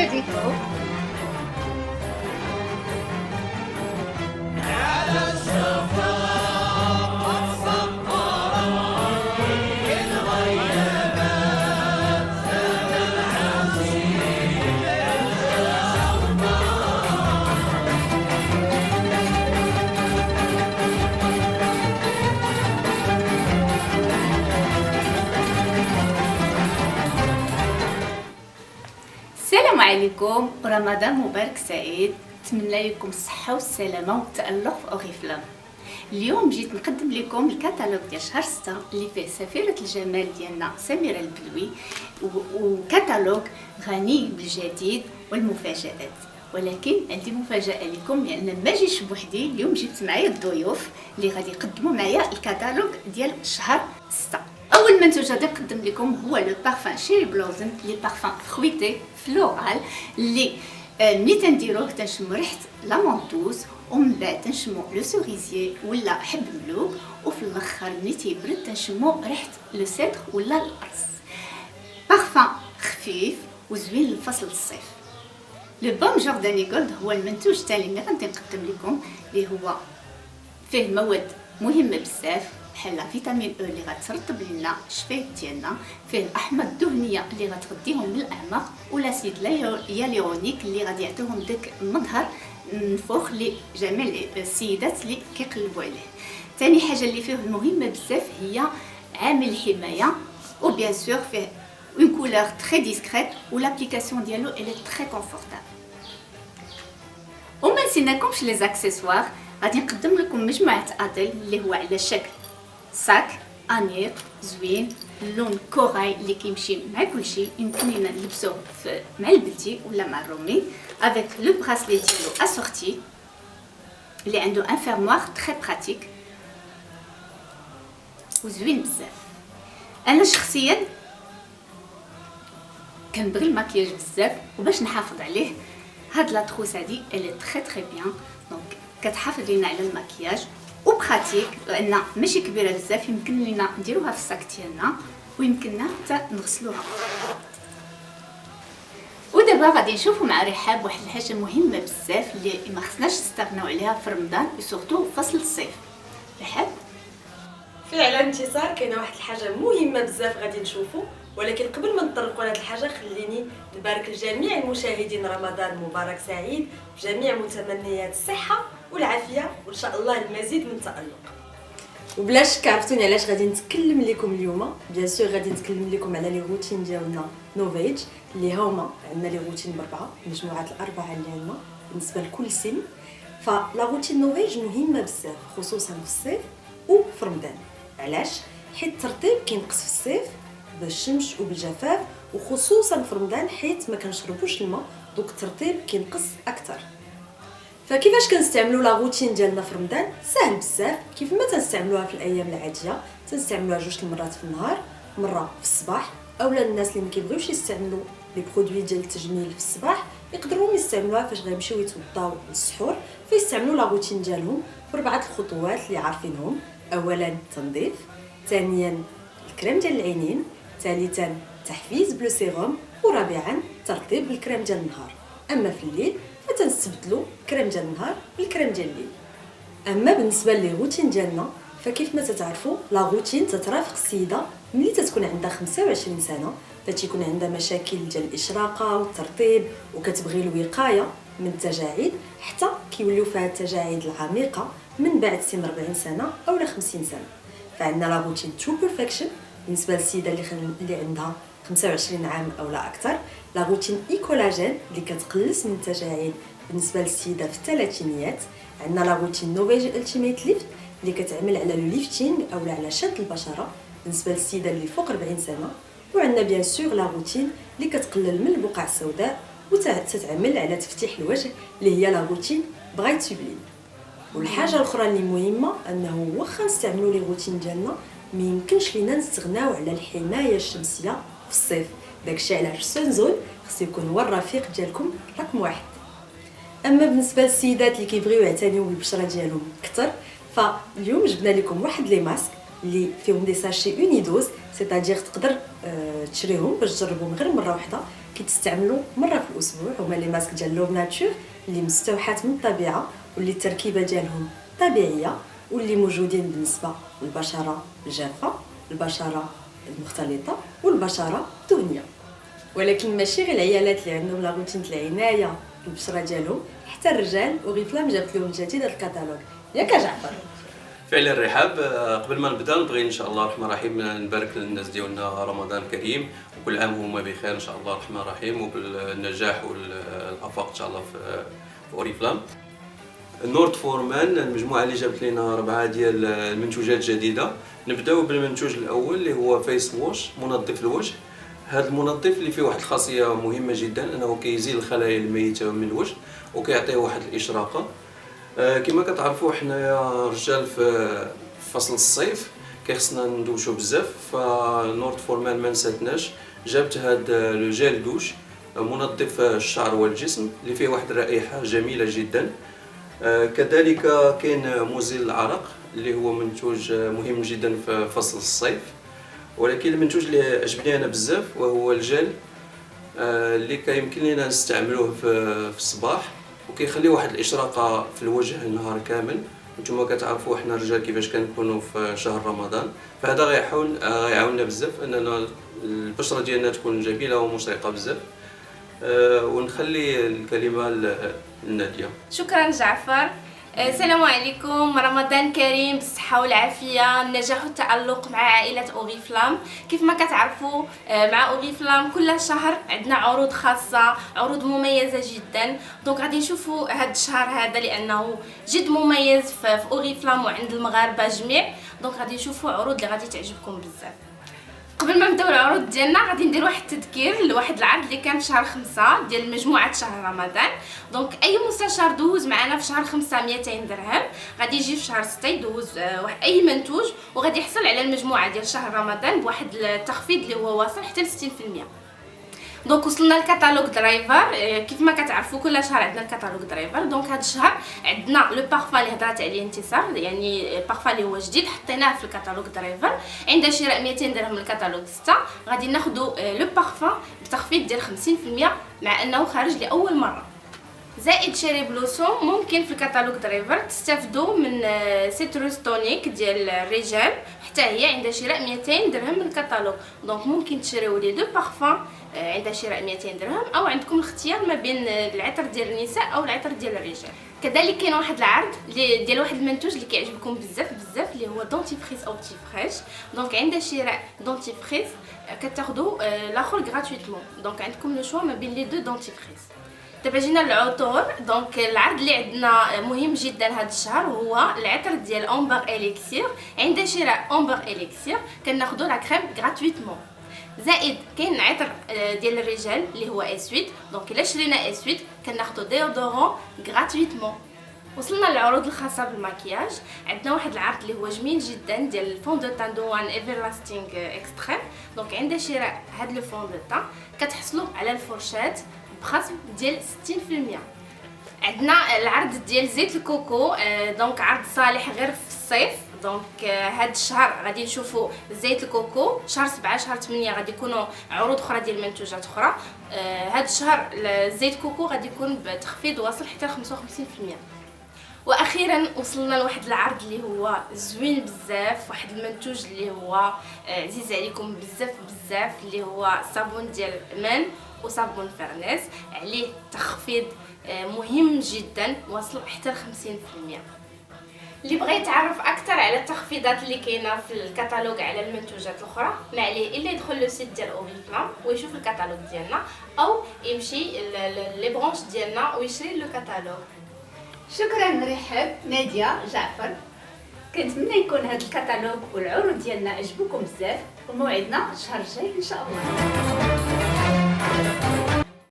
pas du tout. السلام عليكم ورمضان مبارك سعيد. نتمنى لكم الصحة والسلامة والتألق في أوريفلام. اليوم جيت نقدم لكم الكتالوج ديال شهر 6 اللي فيه سفيرة الجمال ديالنا سميرة البلوي وكتالوج غني بالجديد والمفاجآت. ولكن عندي مفاجأة لكم لأن ما جيتش بوحدي، اليوم جبت معايا الضيوف اللي غادي يقدموا معايا الكتالوج ديال شهر 6. اول منتوج غادي نقدم لكم هو لو بارفان شيري بلوزم، لي بارفان فرويتي فلورال اللي ملي تنديروه تنشمو ريحه لا مونتوز ومن بعد تنشمو لو سوريزيي ولا حب ملوك، وفي الاخر ملي تيبرد تنشمو ريحه لو سيتر ولا الارز. بارفان خفيف وزوين لفصل الصيف. لو بوم جورداني جولد هو المنتوج التالي اللي غادي نقدم لكم، اللي هو فيه مواد مهمه بزاف بحال فيتامين او اللي غترطب لنا الشفايف ديالنا، فيه الاحماض الدهنيه اللي غتغذيهم من الاعماق، والاسيد الياليرونيك اللي غادي يعطيهم داك المظهر منفوخ لجميع السيدات اللي كيقلبوا عليه. ثاني حاجه اللي فيه مهمه بزاف هي عامل الحمايه، وبيان سور فيه اون كولور تري ديسكريت ولابليكاسيون ديالو الي تري كونفورتابل. وما نسيناكمش لي زاكسيسوار، غادي نقدم لكم مجموعه ادل اللي هو على شكل ساك انيق زوين لون كوراي اللي كيمشي مع كلشي، يمكن لنا نلبسوه مع البلتي ولا مع الرومي افيك لو براسلي ديالو اسورتي اللي عنده ان فيرموار تري براتيك وزوين بزاف. انا شخصيا كنبغي الماكياج بزاف، وباش نحافظ عليه هاد لا تروس هادي الي تري تري بيان، دونك كتحافظ لينا على الماكياج وبراتيك لان ماشي كبيره بزاف، يمكن لينا نديروها في الساك ديالنا ويمكننا حتى نغسلوها. ودابا غادي نشوفوا مع رحاب واحد الحاجه مهمه بزاف اللي ما خصناش نستغناو عليها في رمضان وسورتو فصل الصيف. رحاب فعلا انتصار، كاينه واحد الحاجه مهمه بزاف غادي نشوفوا، ولكن قبل ما نطرقوا لهاد الحاجه خليني نبارك لجميع المشاهدين رمضان مبارك سعيد، بجميع متمنيات الصحه والعافيه وان شاء الله المزيد من التالق. وبلا شك عرفتوني علاش غادي نتكلم لكم اليوم. بيان سور غادي نتكلم لكم على لي روتين ديالنا نوفيج اللي هما عندنا لي روتين بربعه، مجموعات الاربعه اللي عندنا بالنسبه لكل سن. فلا روتين نوفيج مهمه بزاف خصوصا في الصيف وفي رمضان. علاش؟ حيت الترطيب كينقص في الصيف بالشمس وبالجفاف، وخصوصا في رمضان حيت ما كنشربوش الماء، دوك الترطيب كينقص اكثر. فكيفاش كنستعملوا لا روتين ديالنا في رمضان؟ سهل بزاف، كيف ما تنستعملوها في الايام العاديه، تنستعملوها جوج المرات في النهار، مره في الصباح، اولا الناس اللي ما كيبغيوش يستعملوا لي برودوي ديال التجميل في الصباح يقدروا يستعملوها فاش غيمشيو يتوضاو للسحور، فيستعملوا لا روتين ديالهم بربعه الخطوات اللي عارفينهم. اولا التنظيف، ثانيا الكريم ديال العينين، ثالثا تحفيز بلو سيروم، ورابعا ترطيب بالكريم ديال النهار. اما في الليل فتنستبدلوا كريم ديال النهار بالكريم ديال الليل. اما بالنسبه لي روتين ديالنا فكيف ما تتعرفوا لا روتين تترافق السيده ملي تتكون عندها 25 سنه، فتيكون عندها مشاكل ديال الاشراقه والترطيب وكتبغي الوقايه من التجاعيد، حتى كيوليو فيها التجاعيد العميقه من بعد سن 40 سنه او 50 سنه. فعندنا لا روتين تو بيرفكشن بالنسبه للسيده اللي عندها 25 عام او لا اكثر، لا روتين ايكولاجين اللي كتقلص من التجاعيد بالنسبه للسيده في الثلاثينيات، عندنا لا روتين نوفيج التيميت ليفت اللي كتعمل على لو ليفتينغ او على شد البشره بالنسبه للسيده اللي فوق 40 سنه، وعندنا بيان سور لا روتين اللي كتقلل من البقع السوداء وتتعمل على تفتيح الوجه اللي هي لا روتين برايت سوبليم. والحاجه الاخرى اللي مهمه انه واخا نستعملوا لي روتين ديالنا ما يمكنش لينا نستغناو على الحمايه الشمسيه في الصيف، داكشي علاش سونزول خصو يكون هو الرفيق ديالكم رقم واحد. اما بالنسبه للسيدات اللي كيبغيو يعتنيو بالبشره ديالهم اكثر، فاليوم جبنا لكم واحد لي ماسك اللي فيهم دي ساشي اونيدوز، سيتادير تقدر تشريهم باش تجربهم غير مره واحده. كيتستعملوا مره في الاسبوع. هما لي ماسك ديال لوف ناتور اللي مستوحات من الطبيعه واللي التركيبه ديالهم طبيعيه واللي موجودين بالنسبه للبشره الجافه، البشره المختلطه والبشره الدهنيه. ولكن ماشي غير العيالات اللي عندهم لا روتين العنايه بالبشره ديالهم، حتى الرجال اوريفلام جابت لهم جديد هذا الكتالوج. ياك جعفر؟ فعلا رحاب. قبل ما نبدا نبغي ان شاء الله الرحمن الرحيم نبارك للناس ديالنا رمضان كريم، وكل عام هما بخير ان شاء الله الرحمن الرحيم، وبالنجاح والافاق ان شاء الله في اوريفلام. نورد فورمان المجموعه اللي جابت لنا 4 ديال المنتوجات جديده. نبداو بالمنتوج الاول اللي هو فيس ووش، منظف الوجه. هذا المنظف اللي فيه واحد الخاصيه مهمه جدا، انه كيزيل الخلايا الميته من الوجه وكيعطيه واحد الاشراقه. كما كتعرفوا حنايا رجال في فصل الصيف كيخصنا ندوشو بزاف، فنورد فورمان ما نساتناش جابت هذا لو جيل دوش منظف الشعر والجسم اللي فيه واحد الرائحه جميله جدا. كذلك كاين مزيل العرق اللي هو منتوج مهم جدا في فصل الصيف، ولكن المنتوج اللي عجبني انا بزاف وهو الجل اللي كيمكن لنا نستعملوه في الصباح وكيخلي واحد الاشراقه في الوجه النهار كامل. نتوما كتعرفوا حنا الرجال كيفاش كنكونوا في شهر رمضان، فهذا غيعاوننا بزاف اننا البشره ديالنا تكون جميله ومشرقه بزاف. ونخلي الكلمه لناديه. شكرا جعفر. السلام عليكم، رمضان كريم بالصحة والعافية، النجاح والتألق مع عائلة أوريفلام. كيف ما كتعرفوا مع أوريفلام كل شهر عندنا عروض خاصة، عروض مميزة جدا. دونك غادي نشوفوا هذا الشهر هذا لأنه جد مميز في أوريفلام وعند المغاربة جميع. دونك غادي نشوفوا عروض اللي غادي تعجبكم بزاف. قبل ما نبداو العروض ديالنا غادي ندير واحد التذكير لواحد العرض اللي كان في شهر 5 ديال مجموعه شهر رمضان. دونك اي مستشار دوز معنا في شهر 5 200 درهم، غادي يجي في شهر 6 يدوز اي منتوج وغادي يحصل على المجموعه ديال شهر رمضان بواحد التخفيض اللي هو واصل حتى ل 60%. دونك وصلنا للكتالوج درايفر. كيف ما كتعرفوا كل شهر عندنا الكتالوج درايفر. دونك هذا الشهر عندنا لو بارفان اللي هضرات عليه انتصار، يعني البارفان اللي هو جديد حطيناه في الكتالوج درايفر. عند شراء 200 درهم من الكتالوج 6 غادي ناخذوا لو بارفان بتخفيض ديال 50% مع انه خارج لاول مره. زائد شيري بلوسوم ممكن في الكتالوج درايفر تستافدوا من سيتروس تونيك ديال الرجال، حتى هي عند شراء 200 درهم من الكتالوج. دونك ممكن تشريو لي دو بارفان عند شراء 200 درهم، او عندكم الاختيار ما بين العطر ديال النساء او العطر ديال الرجال. كذلك كاين واحد العرض ديال واحد المنتوج اللي كيعجبكم بزاف اللي هو دونتيفريس او تيفريش. دونك عند شراء دونتيفريس كتاخذوا الاخر غراتويتمون. دونك عندكم لو شوا ما بين لي دو دونتيفريس. دابا جينا للعطور. دونك العرض اللي عندنا مهم جدا هذا الشهر هو العطر ديال امبر اليكسير. عند شراء امبر اليكسير كناخذوا لا كريم غراتويتمون. زائد كاين عطر ديال الرجال اللي هو اسويد. دونك الا شرينا اسويد كناخذوا ديودورون غراتويتمون. وصلنا للعروض الخاصه بالمكياج. عندنا واحد العرض اللي هو جميل جدا ديال الفون دو تان دوان ايفرلاستينغ اكستريم. دونك عند شراء هذا لو فون دو تان كتحصلوا على الفرشات بخصم ديال 60%. عندنا العرض ديال زيت الكوكو. دونك عرض صالح غير في الصيف. دونك هاد الشهر غادي نشوفوا زيت الكوكو. شهر 7 شهر 8 غادي يكونوا عروض اخرى ديال منتوجات اخرى. هاد الشهر زيت كوكو غادي يكون بتخفيض واصل حتى 55%. واخيرا وصلنا لواحد العرض اللي هو زوين بزاف، واحد المنتوج اللي هو عزيز عليكم بزاف اللي هو صابون ديال مان وصابون فرناس، عليه تخفيض مهم جدا واصل حتى ل 50%. اللي بغى يتعرف اكثر على التخفيضات اللي كاينه في الكتالوج على المنتوجات الاخرى ما عليه الا يدخل لو سيت ديال اوريفلام ويشوف الكتالوج ديالنا، او يمشي لي برونش ديالنا ويشري لو كتالوج. شكرا رحاب، ناديه، جعفر. كنتمنى يكون هذا الكتالوج والعروض ديالنا عجبوكم بزاف، وموعدنا الشهر الجاي ان شاء الله.